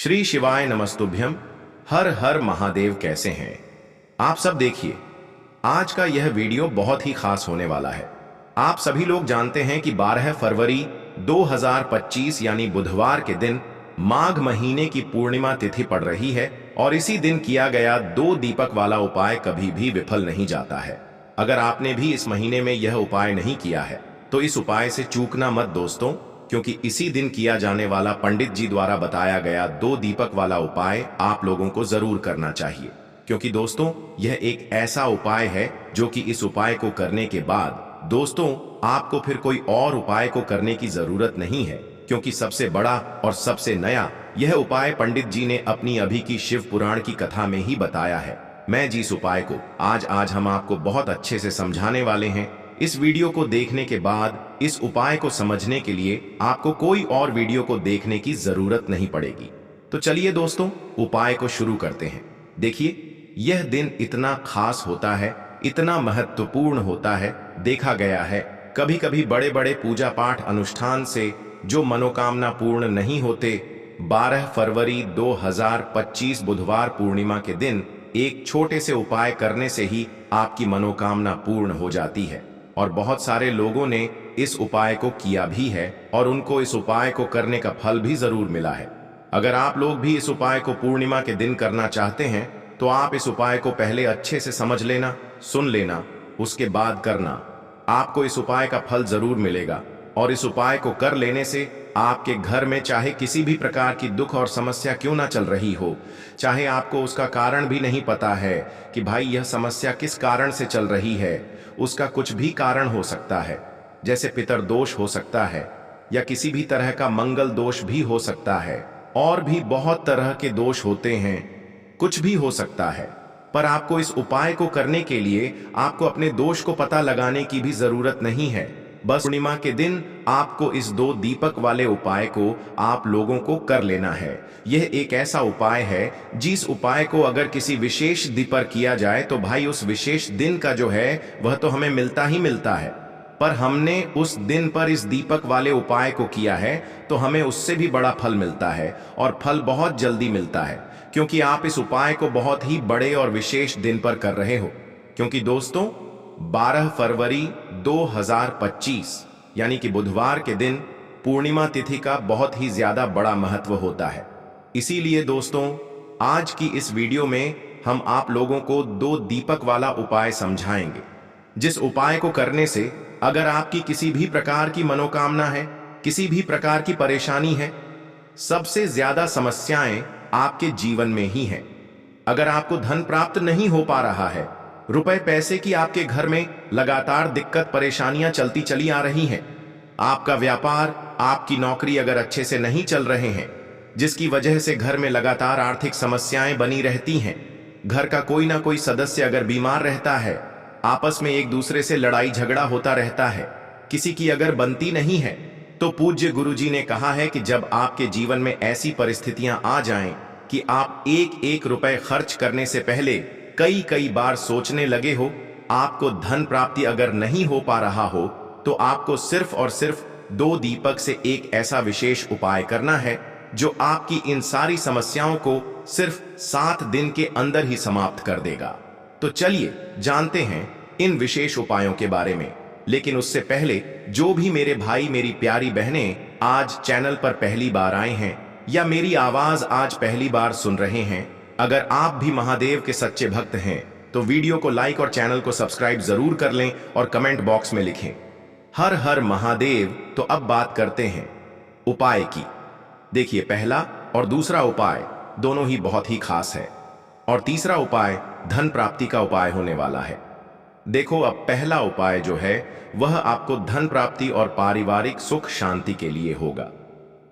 श्री शिवाय नमस्तुभ्यम। हर हर महादेव। कैसे हैं आप सब? देखिए, आज का यह वीडियो बहुत ही खास होने वाला है। आप सभी लोग जानते हैं कि 12 फरवरी 2025 यानी बुधवार के दिन माघ महीने की पूर्णिमा तिथि पड़ रही है और इसी दिन किया गया 2 दीपक वाला उपाय कभी भी विफल नहीं जाता है। अगर आपने भी इस महीने में यह उपाय नहीं किया है तो इस उपाय से चूकना मत दोस्तों, क्योंकि इसी दिन किया जाने वाला पंडित जी द्वारा बताया गया 2 दीपक वाला उपाय आप लोगों को जरूर करना चाहिए। क्योंकि दोस्तों, यह एक ऐसा उपाय है जो कि इस उपाय को करने के बाद दोस्तों आपको फिर कोई और उपाय को करने की जरूरत नहीं है, क्योंकि सबसे बड़ा और सबसे नया यह उपाय पंडित जी ने अपनी अभी की शिव पुराण की कथा में ही बताया है। मैं जिस उपाय को आज हम आपको बहुत अच्छे से समझाने वाले हैं, इस वीडियो को देखने के बाद इस उपाय को समझने के लिए आपको कोई और वीडियो को देखने की जरूरत नहीं पड़ेगी। तो चलिए दोस्तों, उपाय को शुरू करते हैं। देखिए, यह दिन इतना खास होता है, इतना महत्वपूर्ण होता है। देखा गया है कभी कभी बड़े बड़े पूजा पाठ अनुष्ठान से जो मनोकामना पूर्ण नहीं होते, 12 फरवरी 2025 बुधवार पूर्णिमा के दिन एक छोटे से उपाय करने से ही आपकी मनोकामना पूर्ण हो जाती है। और बहुत सारे लोगों ने इस उपाय को किया भी है और उनको इस उपाय को करने का फल भी जरूर मिला है। अगर आप लोग भी इस उपाय को पूर्णिमा के दिन करना चाहते हैं तो आप इस उपाय को पहले अच्छे से समझ लेना, सुन लेना, उसके बाद करना। आपको इस उपाय का फल जरूर मिलेगा और इस उपाय को कर लेने से आपके घर में चाहे किसी भी प्रकार की दुख और समस्या क्यों ना चल रही हो, चाहे आपको उसका कारण भी नहीं पता है कि भाई यह समस्या किस कारण से चल रही है, उसका कुछ भी कारण हो सकता है, जैसे पितर दोष हो सकता है या किसी भी तरह का मंगल दोष भी हो सकता है, और भी बहुत तरह के दोष होते हैं, कुछ भी हो सकता है। पर आपको इस उपाय को करने के लिए आपको अपने दोष को पता लगाने की भी जरूरत नहीं है। बस पूर्णिमा के दिन आपको इस 2 दीपक वाले उपाय को आप लोगों को कर लेना है। यह एक ऐसा उपाय है जिस उपाय को अगर किसी विशेष दिन पर किया जाए तो भाई उस विशेष दिन का जो है वह तो हमें मिलता ही मिलता है, पर हमने उस दिन पर इस दीपक वाले उपाय को किया है तो हमें उससे भी बड़ा फल मिलता है और फल बहुत जल्दी मिलता है, क्योंकि आप इस उपाय को बहुत ही बड़े और विशेष दिन पर कर रहे हो। क्योंकि दोस्तों, 12 फरवरी 2025 यानी कि बुधवार के दिन पूर्णिमा तिथि का बहुत ही ज्यादा बड़ा महत्व होता है। इसीलिए दोस्तों, आज की इस वीडियो में हम आप लोगों को 2 दीपक वाला उपाय समझाएंगे, जिस उपाय को करने से अगर आपकी किसी भी प्रकार की मनोकामना है, किसी भी प्रकार की परेशानी है, सबसे ज्यादा समस्याएं आपके जीवन में ही हैं। अगर आपको धन प्राप्त नहीं हो पा रहा है, रुपए पैसे की आपके घर में लगातार दिक्कत परेशानियां चलती चली आ रही हैं, आपका व्यापार, आपकी नौकरी अगर अच्छे से नहीं चल रहे हैं, जिसकी वजह से घर में लगातार आर्थिक समस्याएं बनी रहती हैं, घर का कोई ना कोई सदस्य अगर बीमार रहता है, आपस में एक दूसरे से लड़ाई झगड़ा होता रहता है, किसी की अगर बनती नहीं है, तो पूज्य गुरुजी ने कहा है कि जब आपके जीवन में ऐसी परिस्थितियां आ जाएं कि आप एक एक रुपए खर्च करने से पहले कई बार सोचने लगे हो, आपको धन प्राप्ति अगर नहीं हो पा रहा हो, तो आपको सिर्फ और सिर्फ 2 दीपक से एक ऐसा विशेष उपाय करना है जो आपकी इन सारी समस्याओं को सिर्फ 7 दिन के अंदर ही समाप्त कर देगा। तो चलिए जानते हैं इन विशेष उपायों के बारे में। लेकिन उससे पहले जो भी मेरे भाई मेरी प्यारी बहनें आज चैनल पर पहली बार आए हैं या मेरी आवाज आज पहली बार सुन रहे हैं, अगर आप भी महादेव के सच्चे भक्त हैं तो वीडियो को लाइक और चैनल को सब्सक्राइब जरूर कर लें और कमेंट बॉक्स में लिखें हर हर महादेव। तो अब बात करते हैं उपाय की। देखिए, पहला और दूसरा उपाय दोनों ही बहुत ही खास है और तीसरा उपाय धन प्राप्ति का उपाय होने वाला है। देखो, अब पहला उपाय जो है वह आपको धन प्राप्ति और पारिवारिक सुख शांति के लिए होगा।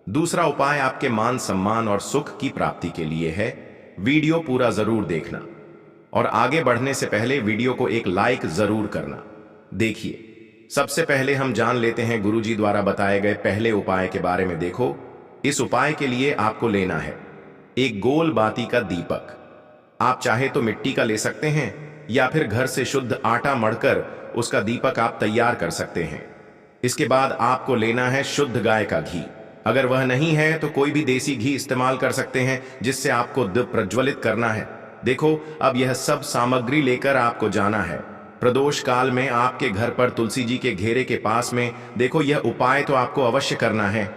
दूसरा उपाय आपके मान सम्मान और सुख की प्राप्ति के लिए है। वीडियो पूरा जरूर देखना और आगे बढ़ने से पहले वीडियो को एक लाइक जरूर करना। देखिए, सबसे पहले हम जान लेते हैं गुरुजी द्वारा बताए गए पहले उपाय के बारे में। देखो, इस उपाय के लिए आपको लेना है एक गोल बाती का दीपक। आप चाहे तो मिट्टी का ले सकते हैं या फिर घर से शुद्ध आटा मढ़कर उसका दीपक आप तैयार कर सकते हैं। इसके बाद आपको लेना है शुद्ध गाय का घी। अगर वह नहीं है तो कोई भी देसी घी इस्तेमाल कर सकते हैं जिससे आपको दीप प्रज्वलित करना है। देखो, अब यह सब सामग्री लेकर आपको जाना है। प्रदोष काल में आपके घर पर तुलसी जी के घेरे के पास में देखो, यह उपाय तो आपको अवश्य करना है।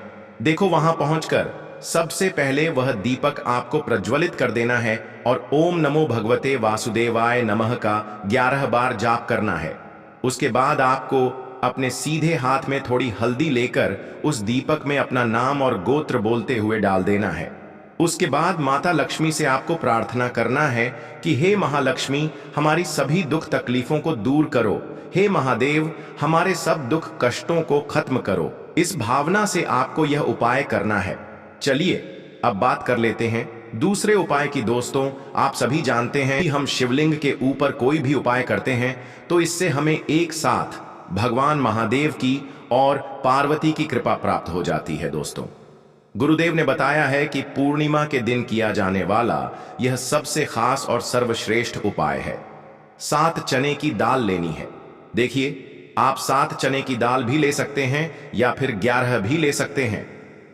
देखो, वहां पहुंचकर सबसे पहले वह दीपक आपको प्रज्वलित कर देना है और ओम नमो भगवते वासुदेवाय नमः का 11 बार जाप करना है। उसके बाद आपको अपने सीधे हाथ में थोड़ी हल्दी लेकर उस दीपक में अपना नाम और गोत्र बोलते हुए डाल देना है। उसके बाद माता लक्ष्मी से आपको प्रार्थना करना है कि हे महालक्ष्मी, हमारी सभी दुख तकलीफों को दूर करो। हे महादेव, हमारे सब दुख कष्टों को खत्म करो। इस भावना से आपको यह उपाय करना है। चलिए अब बात कर लेते हैं दूसरे उपाय की। दोस्तों, आप सभी जानते हैं कि हम शिवलिंग के ऊपर कोई भी उपाय करते हैं तो इससे हमें एक साथ भगवान महादेव की और पार्वती की कृपा प्राप्त हो जाती है। दोस्तों, गुरुदेव ने बताया है कि पूर्णिमा के दिन किया जाने वाला यह सबसे खास और सर्वश्रेष्ठ उपाय है। 7 चने की दाल लेनी है। देखिए, आप 7 चने की दाल भी ले सकते हैं या फिर 11 भी ले सकते हैं।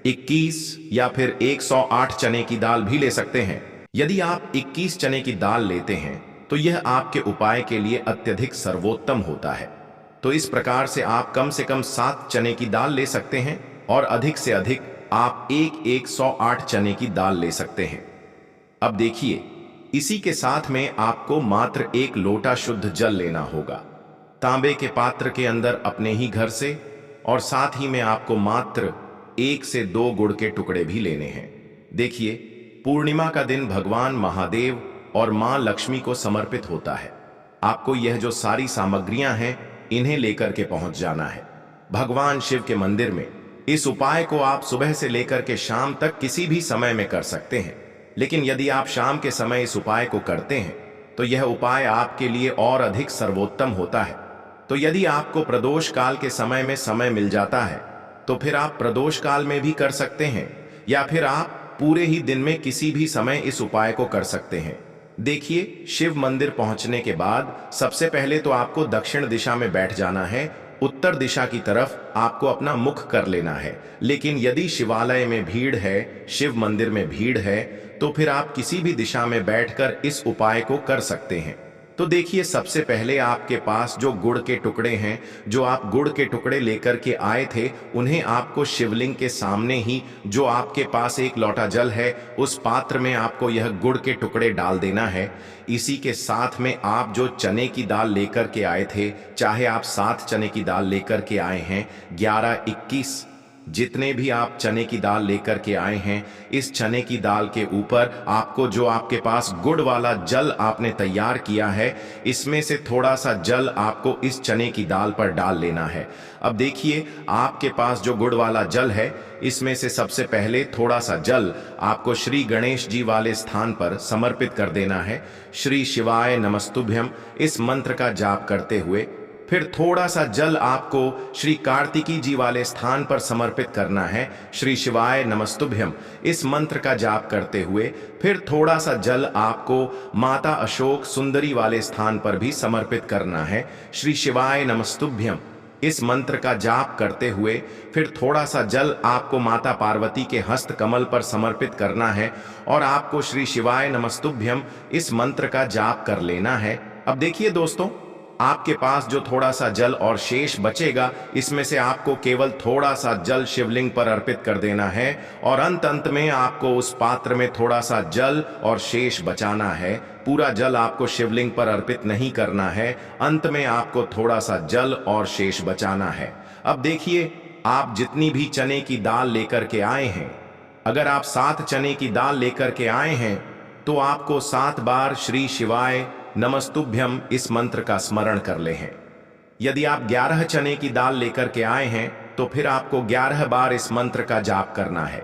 21 या फिर 108 चने की दाल भी ले सकते हैं। यदि आप 21 चने की दाल लेते हैं तो यह आपके उपाय के लिए अत्यधिक सर्वोत्तम होता है। तो इस प्रकार से आप कम से कम 7 चने की दाल ले सकते हैं और अधिक से अधिक आप 108 चने की दाल ले सकते हैं। अब देखिए, इसी के साथ में आपको मात्र 1 लोटा शुद्ध जल लेना होगा, तांबे के पात्र के अंदर अपने ही घर से, और साथ ही में आपको मात्र 1 से 2 गुड़ के टुकड़े भी लेने हैं। देखिए, पूर्णिमा का दिन भगवान महादेव और मां लक्ष्मी को समर्पित होता है। आपको यह जो सारी सामग्रियां हैं इन्हें लेकर के पहुंच जाना है भगवान शिव के मंदिर में। इस उपाय को आप सुबह से लेकर के शाम तक किसी भी समय में कर सकते हैं, लेकिन यदि आप शाम के समय इस उपाय को करते हैं तो यह उपाय आपके लिए और अधिक सर्वोत्तम होता है। तो यदि आपको प्रदोष काल के समय में समय मिल जाता है तो फिर आप प्रदोष काल में भी कर सकते हैं या फिर आप पूरे ही दिन में किसी भी समय इस उपाय को कर सकते हैं। देखिए, शिव मंदिर पहुंचने के बाद सबसे पहले तो आपको दक्षिण दिशा में बैठ जाना है। उत्तर दिशा की तरफ आपको अपना मुख कर लेना है। लेकिन यदि शिवालय में भीड़ है, शिव मंदिर में भीड़ है, तो फिर आप किसी भी दिशा में बैठकर इस उपाय को कर सकते हैं। तो देखिए, सबसे पहले आपके पास जो गुड़ के टुकड़े हैं, जो आप गुड़ के टुकड़े लेकर के आए थे, उन्हें आपको शिवलिंग के सामने ही जो आपके पास 1 लोटा जल है उस पात्र में आपको यह गुड़ के टुकड़े डाल देना है। इसी के साथ में आप जो चने की दाल लेकर के आए थे, चाहे आप 7 चने की दाल लेकर के आए हैं, 11, 21, जितने भी आप चने की दाल लेकर के आए हैं, इस चने की दाल के ऊपर आपको जो आपके पास गुड़ वाला जल आपने तैयार किया है, इसमें से थोड़ा सा जल आपको इस चने की दाल पर डाल लेना है। अब देखिए, आपके पास जो गुड़ वाला जल है, इसमें से सबसे पहले थोड़ा सा जल आपको श्री गणेश जी वाले स्थान पर समर्पित कर देना है। श्री शिवाय नमस्तुभ्यम इस मंत्र का जाप करते हुए फिर थोड़ा सा जल आपको श्री कार्तिकी जी वाले स्थान पर समर्पित करना है। श्री शिवाय नमस्तुभ्यम इस मंत्र का जाप करते हुए फिर थोड़ा सा जल आपको माता अशोक सुंदरी वाले स्थान पर भी समर्पित करना है। श्री शिवाय नमस्तुभ्यम इस मंत्र का जाप करते हुए फिर थोड़ा सा जल आपको माता पार्वती के हस्त कमल पर समर्पित करना है और आपको श्री शिवाय नमस्तुभ्यम इस मंत्र का जाप कर लेना है। अब देखिए दोस्तों, आपके पास जो थोड़ा सा जल और शेष बचेगा, इसमें से आपको केवल थोड़ा सा जल शिवलिंग पर अर्पित कर देना है और अंत में आपको उस पात्र में थोड़ा सा जल और शेष बचाना है। पूरा जल आपको शिवलिंग पर अर्पित नहीं करना है, अंत में आपको थोड़ा सा जल और शेष बचाना है। अब देखिए, आप जितनी भी चने की दाल लेकर के आए हैं, अगर आप 7 चने की दाल लेकर के आए हैं तो आपको 7 बार श्री शिवाय नमस्तुभ्यम इस मंत्र का स्मरण कर ले हैं। यदि आप 11 चने की दाल लेकर के आए हैं तो फिर आपको 11 बार इस मंत्र का जाप करना है।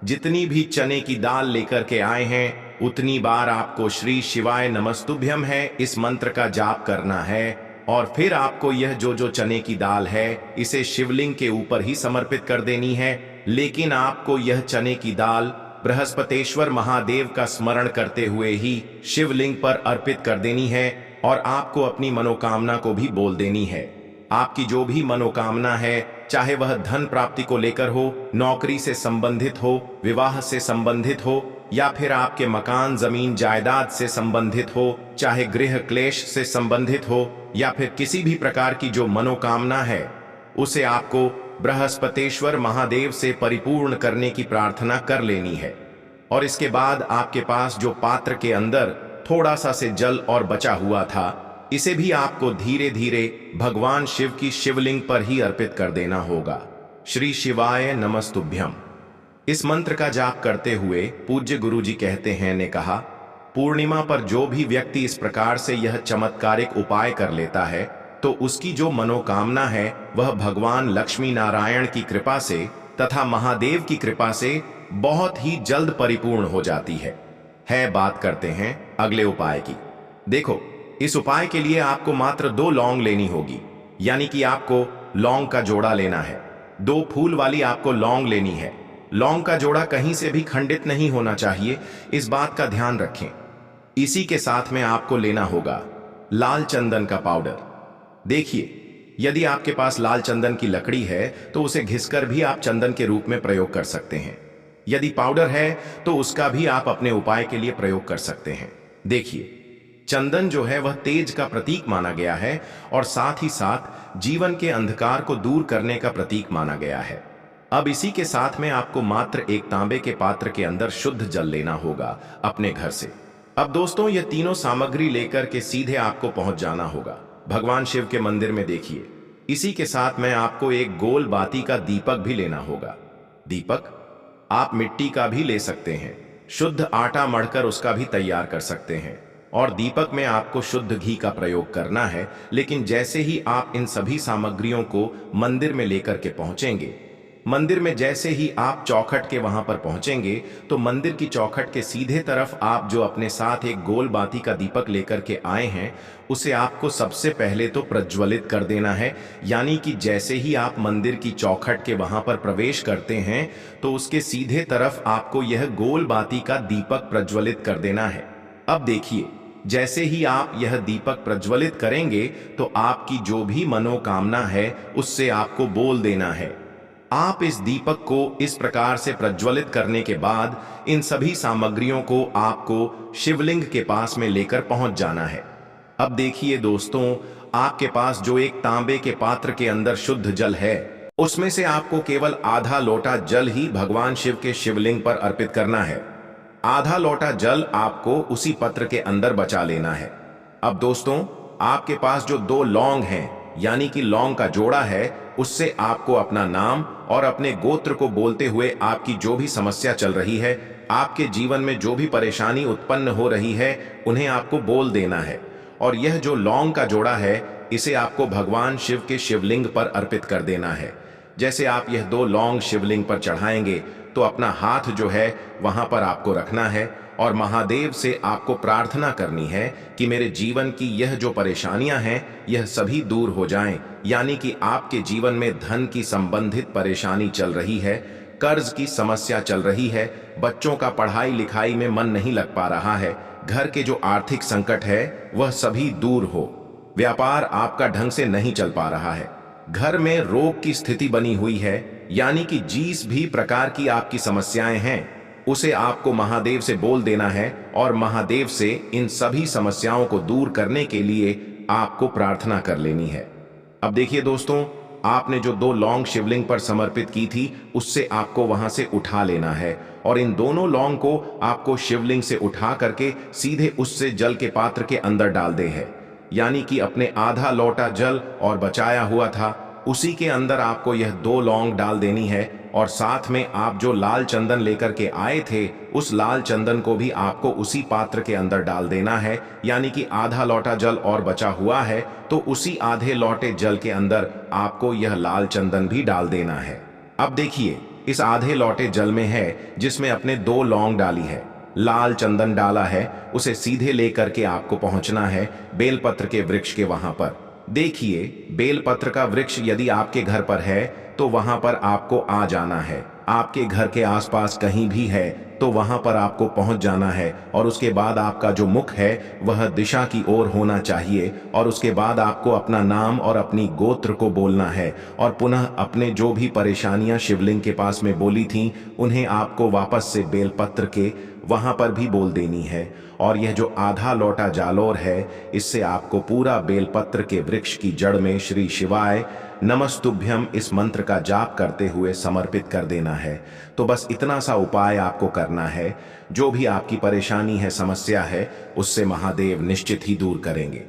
जितनी भी चने की दाल लेकर के आए हैं उतनी बार आपको श्री शिवाय नमस्तुभ्यम है इस मंत्र का जाप करना है और फिर आपको यह जो चने की दाल है इसे शिवलिंग के ऊपर ही समर्पित कर देनी है। लेकिन आपको यह चने की दाल बृहस्पतेश्वर महादेव का स्मरण करते हुए ही शिवलिंग पर अर्पित कर देनी है और आपको अपनी मनोकामना को भी बोल देनी है। आपकी जो भी मनोकामना है चाहे वह धन प्राप्ति को लेकर हो, नौकरी से संबंधित हो, विवाह से संबंधित हो, या फिर आपके मकान जमीन जायदाद से संबंधित हो, चाहे गृह क्लेश से संबंधित हो, या फिर किसी भी प्रकार की जो मनोकामना है उसे आपको बृहस्पतेश्वर महादेव से परिपूर्ण करने की प्रार्थना कर लेनी है। और इसके बाद आपके पास जो पात्र के अंदर थोड़ा सा से जल और बचा हुआ था, इसे भी आपको धीरे धीरे भगवान शिव की शिवलिंग पर ही अर्पित कर देना होगा। श्री शिवाय नमस्तुभ्यम। इस मंत्र का जाप करते हुए पूज्य गुरु जी कहते हैं ने कहा, पूर्णिमा पर जो भी व्यक्ति इस प्रकार से यह चमत्कारिक उपाय कर लेता है तो उसकी जो मनोकामना है वह भगवान लक्ष्मी नारायण की कृपा से तथा महादेव की कृपा से बहुत ही जल्द परिपूर्ण हो जाती है। बात करते हैं अगले उपाय की। देखो, इस उपाय के लिए आपको मात्र 2 लौंग लेनी होगी, यानी कि आपको लौंग का जोड़ा लेना है। 2 फूल वाली आपको लौंग लेनी है। लौंग का जोड़ा कहीं से भी खंडित नहीं होना चाहिए, इस बात का ध्यान रखें। इसी के साथ में आपको लेना होगा लाल चंदन का पाउडर। देखिए, यदि आपके पास लाल चंदन की लकड़ी है तो उसे घिसकर भी आप चंदन के रूप में प्रयोग कर सकते हैं। यदि पाउडर है तो उसका भी आप अपने उपाय के लिए प्रयोग कर सकते हैं। देखिए, चंदन जो है वह तेज का प्रतीक माना गया है और साथ ही साथ जीवन के अंधकार को दूर करने का प्रतीक माना गया है। अब इसी के साथ में आपको मात्र एक तांबे के पात्र के अंदर शुद्ध जल लेना होगा अपने घर से। अब दोस्तों, ये तीनों सामग्री लेकर के सीधे आपको पहुंच जाना होगा भगवान शिव के मंदिर में। देखिए, इसी के साथ में आपको एक गोल बाती का दीपक भी लेना होगा। दीपक आप मिट्टी का भी ले सकते हैं, शुद्ध आटा मढ़कर उसका भी तैयार कर सकते हैं। और दीपक में आपको शुद्ध घी का प्रयोग करना है। लेकिन जैसे ही आप इन सभी सामग्रियों को मंदिर में लेकर के पहुंचेंगे, मंदिर में जैसे ही आप चौखट के वहां पर पहुंचेंगे तो मंदिर की चौखट के सीधे तरफ आप जो अपने साथ एक गोल बाती का दीपक लेकर के आए हैं उसे आपको सबसे पहले तो प्रज्वलित कर देना है। यानी कि जैसे ही आप मंदिर की चौखट के वहां पर प्रवेश करते हैं तो उसके सीधे तरफ आपको यह गोल बाती का दीपक प्रज्वलित कर देना है। अब देखिए, जैसे ही आप यह दीपक प्रज्वलित करेंगे तो आपकी जो भी मनोकामना है उससे आपको बोल देना है। आप इस दीपक को इस प्रकार से प्रज्वलित करने के बाद इन सभी सामग्रियों को आपको शिवलिंग के पास में लेकर पहुंच जाना है। अब देखिए दोस्तों, आपके पास जो एक तांबे के पात्र के अंदर शुद्ध जल है उसमें से आपको केवल आधा लोटा जल ही भगवान शिव के शिवलिंग पर अर्पित करना है। आधा लोटा जल आपको उसी पत्र के अंदर बचा लेना है। अब दोस्तों, आपके पास जो 2 लौंग हैं यानी कि लौंग का जोड़ा है, उससे आपको अपना नाम और अपने गोत्र को बोलते हुए आपकी जो भी समस्या चल रही है, आपके जीवन में जो भी परेशानी उत्पन्न हो रही है, उन्हें आपको बोल देना है। और यह जो लौंग का जोड़ा है इसे आपको भगवान शिव के शिवलिंग पर अर्पित कर देना है। जैसे आप यह 2 लौंग शिवलिंग पर चढ़ाएंगे तो अपना हाथ जो है वहां पर आपको रखना है और महादेव से आपको प्रार्थना करनी है कि मेरे जीवन की यह जो परेशानियां हैं यह सभी दूर हो जाएं। यानी कि आपके जीवन में धन की संबंधित परेशानी चल रही है, कर्ज की समस्या चल रही है, बच्चों का पढ़ाई लिखाई में मन नहीं लग पा रहा है, घर के जो आर्थिक संकट है वह सभी दूर हो, व्यापार आपका ढंग से नहीं चल पा रहा है, घर में रोग की स्थिति बनी हुई है, यानी कि जिस भी प्रकार की आपकी समस्याएं हैं उसे आपको महादेव से बोल देना है और महादेव से इन सभी समस्याओं को दूर करने के लिए आपको प्रार्थना कर लेनी है। अब देखिए दोस्तों, आपने जो 2 लौंग शिवलिंग पर समर्पित की थी उससे आपको वहां से उठा लेना है और इन दोनों लौंग को आपको शिवलिंग से उठा करके सीधे उससे जल के पात्र के अंदर डाल दे है। यानी कि अपने आधा लोटा जल और बचाया हुआ था उसी के अंदर आपको यह 2 लौंग डाल देनी है और साथ में आप जो लाल चंदन लेकर के आए थे उस लाल चंदन को भी आपको उसी पात्र के अंदर डाल देना है। यानी कि आधा लोटा जल और बचा हुआ है तो उसी आधे लोटे जल के अंदर आपको यह लाल चंदन भी डाल देना है। अब देखिए, इस आधे लोटे जल में है जिसमें अपने 2 लौंग डाली है, लाल चंदन डाला है, उसे सीधे लेकर के आपको पहुंचना है बेलपत्र के वृक्ष के वहां पर। देखिए, बेलपत्र का वृक्ष यदि आपके घर पर है तो वहां पर आपको आ जाना है। आपके घर के आसपास कहीं भी है तो वहां पर आपको पहुंच जाना है, और उसके बाद आपका जो मुख है वह दिशा की ओर होना चाहिए, और उसके बाद आपको अपना नाम और अपनी गोत्र को बोलना है, और पुनः अपने जो भी परेशानियां शिवलिंग के पास में बोली थीं उन्हें आपको वापस से बेलपत्र के वहां पर भी बोल देनी है। और यह जो आधा लोटा जालोर है, इससे आपको पूरा बेलपत्र के वृक्ष की जड़ में श्री शिवाय नमस्तुभ्यम इस मंत्र का जाप करते हुए समर्पित कर देना है। तो बस इतना सा उपाय आपको करना है। जो भी आपकी परेशानी है, समस्या है, उससे महादेव निश्चित ही दूर करेंगे।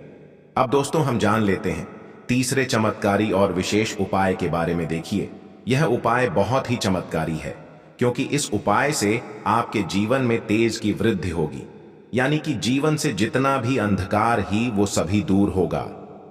अब दोस्तों हम जान लेते हैं तीसरे चमत्कारी और विशेष उपाय के बारे में। देखिए, यह उपाय बहुत ही चमत्कारी है, क्योंकि इस उपाय से आपके जीवन में तेज की वृद्धि होगी, यानी कि जीवन से जितना भी अंधकार ही वो सभी दूर होगा।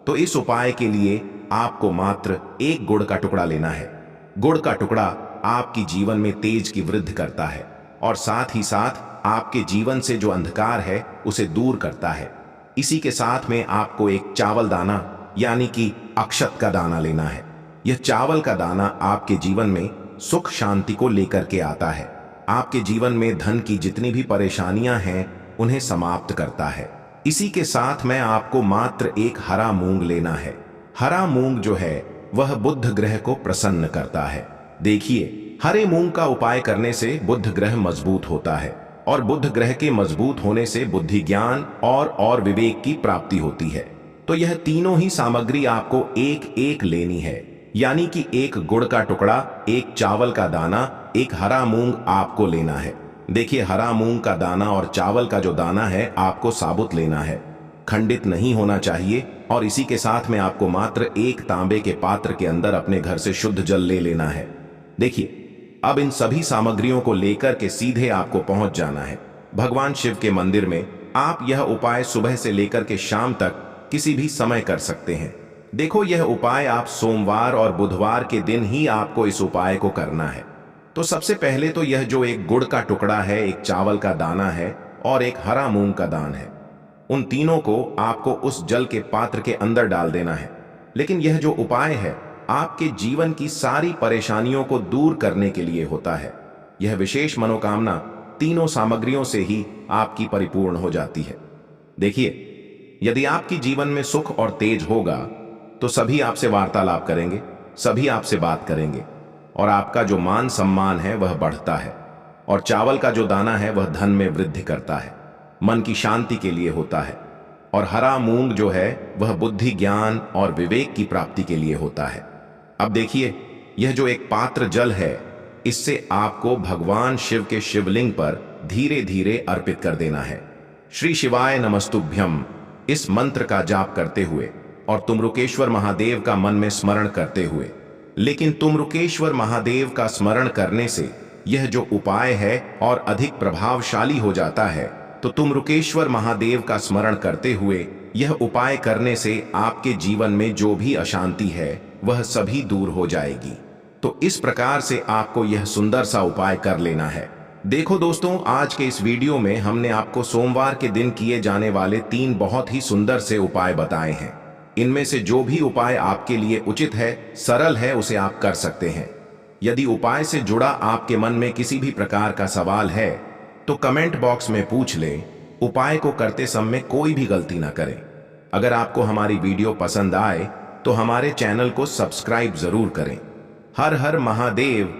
तो इस उपाय के लिए आपको मात्र एक गुड़ का टुकड़ा लेना है। गुड़ का टुकड़ा आपकी जीवन में तेज की वृद्धि करता है, और साथ ही साथ आपके जीवन से जो अंधकार है उसे दूर करता है। इसी के साथ में आपको एक चावल दाना यानी कि अक्षत का दाना लेना है। यह चावल का दाना आपके जीवन में सुख शांति को लेकर के आता है। आपके जीवन में धन की जितनी भी परेशानियां हैं उन्हें समाप्त करता है। इसी के साथ में आपको मात्र एक हरा मूंग लेना है। हरा मूंग जो है वह बुध ग्रह को प्रसन्न करता है। देखिए, हरे मूंग का उपाय करने से बुध ग्रह मजबूत होता है, और बुध ग्रह के मजबूत होने से बुद्धि, ज्ञान और विवेक की प्राप्ति होती है। तो यह तीनों ही सामग्री आपको एक एक लेनी है, यानी कि एक गुड़ का टुकड़ा, एक चावल का दाना, एक हरा मूंग आपको लेना है। देखिए, हरा मूंग का दाना और चावल का जो दाना है आपको साबुत लेना है, खंडित नहीं होना चाहिए। और इसी के साथ में आपको मात्र एक तांबे के पात्र के अंदर अपने घर से शुद्ध जल ले लेना है। देखिए, अब इन सभी सामग्रियों को लेकर के सीधे आपको पहुंच जाना है भगवान शिव के मंदिर में। आप यह उपाय सुबह से लेकर के शाम तक किसी भी समय कर सकते हैं। देखो, यह उपाय आप सोमवार और बुधवार के दिन ही आपको इस उपाय को करना है। तो सबसे पहले तो यह जो एक गुड़ का टुकड़ा है, एक चावल का दाना है और एक हरा मूंग का दान है, उन तीनों को आपको उस जल के पात्र के अंदर डाल देना है। लेकिन यह जो उपाय है आपके जीवन की सारी परेशानियों को दूर करने के लिए होता है। यह विशेष मनोकामना तीनों सामग्रियों से ही आपकी परिपूर्ण हो जाती है। देखिए, यदि आपकी जीवन में सुख और तेज होगा तो सभी आपसे वार्तालाप करेंगे, सभी आपसे बात करेंगे, और आपका जो मान सम्मान है वह बढ़ता है। और चावल का जो दाना है वह धन में वृद्धि करता है, मन की शांति के लिए होता है। और हरा मूंग जो है वह बुद्धि, ज्ञान और विवेक की प्राप्ति के लिए होता है। अब देखिए, यह जो एक पात्र जल है, इससे आपको भगवान शिव के शिवलिंग पर धीरे धीरे अर्पित कर देना है। श्री शिवाय नमस्तुभ्यम इस मंत्र का जाप करते हुए और तुमरुकेश्वर महादेव का मन में स्मरण करते हुए। लेकिन तुमरुकेश्वर महादेव का स्मरण करने से यह जो उपाय है और अधिक प्रभावशाली हो जाता है। तो तुमरुकेश्वर महादेव का स्मरण करते हुए यह उपाय करने से आपके जीवन में जो भी अशांति है वह सभी दूर हो जाएगी। तो इस प्रकार से आपको यह सुंदर सा उपाय कर लेना है। देखो दोस्तों, आज के इस वीडियो में हमने आपको सोमवार के दिन किए जाने वाले 3 बहुत ही सुंदर से उपाय बताए हैं। इनमें से जो भी उपाय आपके लिए उचित है, सरल है, उसे आप कर सकते हैं। यदि उपाय से जुड़ा आपके मन में किसी भी प्रकार का सवाल है तो कमेंट बॉक्स में पूछ लें। उपाय को करते समय कोई भी गलती ना करें। अगर आपको हमारी वीडियो पसंद आए तो हमारे चैनल को सब्सक्राइब जरूर करें। हर हर महादेव।